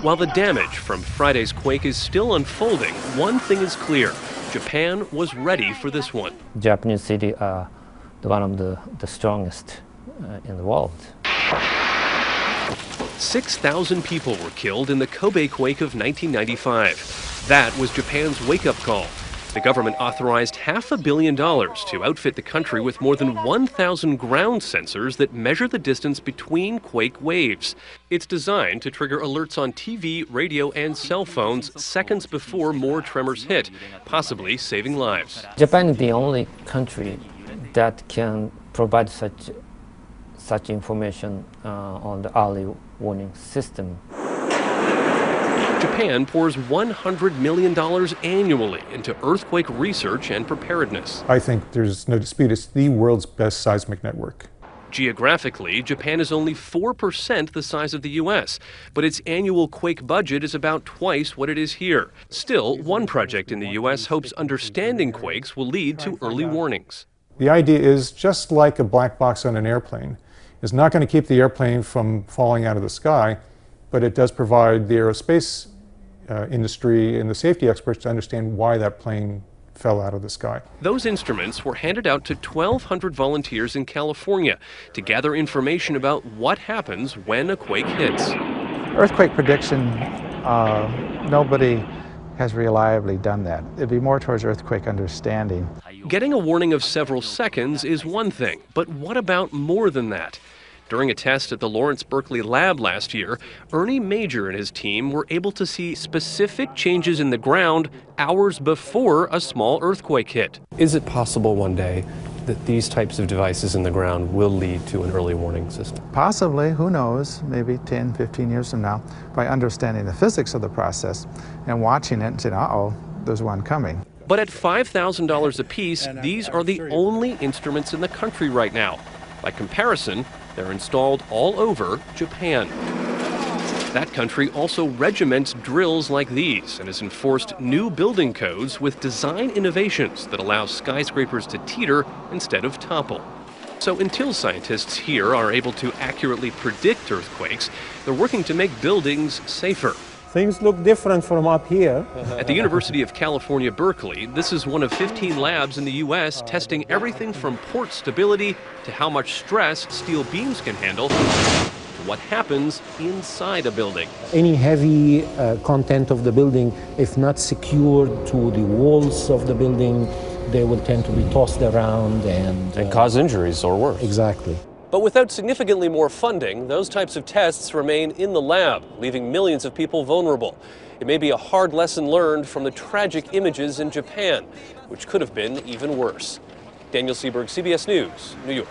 While the damage from Friday's quake is still unfolding, one thing is clear. Japan was ready for this one. Japanese cities are one of the strongest in the world. 6,000 people were killed in the Kobe quake of 1995. That was Japan's wake-up call. The government authorized $500 million to outfit the country with more than 1,000 ground sensors that measure the distance between quake waves. It's designed to trigger alerts on TV, radio, and cell phones seconds before more tremors hit, possibly saving lives. Japan is the only country that can provide such information on the early warning system. Japan pours $100 million annually into earthquake research and preparedness. I think there's no dispute it's the world's best seismic network. Geographically, Japan is only 4% the size of the U.S., but its annual quake budget is about twice what it is here. Still, one project in the U.S. hopes understanding quakes will lead to early warnings. The idea is, just like a black box on an airplane, it's not going to keep the airplane from falling out of the sky, but it does provide the aerospace industry and the safety experts to understand why that plane fell out of the sky. Those instruments were handed out to 1,200 volunteers in California to gather information about what happens when a quake hits. Earthquake prediction, nobody has reliably done that. It'd be more towards earthquake understanding. Getting a warning of several seconds is one thing, but what about more than that? During a test at the Lawrence Berkeley lab last year, Ernie Major and his team were able to see specific changes in the ground hours before a small earthquake hit. Is it possible one day that these types of devices in the ground will lead to an early warning system? Possibly, who knows, maybe 10, 15 years from now, by understanding the physics of the process and watching it and saying, uh-oh, there's one coming. But at $5,000 apiece, these are the only instruments in the country right now. By comparison, they're installed all over Japan. That country also regiments drills like these and has enforced new building codes with design innovations that allow skyscrapers to teeter instead of topple. So until scientists here are able to accurately predict earthquakes, they're working to make buildings safer. Things look different from up here. At the University of California, Berkeley, this is one of 15 labs in the U.S. testing everything from port stability to how much stress steel beams can handle to what happens inside a building. Any heavy content of the building, if not secured to the walls of the building, they will tend to be tossed around and cause injuries or worse. Exactly. But without significantly more funding, those types of tests remain in the lab, leaving millions of people vulnerable. It may be a hard lesson learned from the tragic images in Japan, which could have been even worse. Daniel Seberg, CBS News, New York.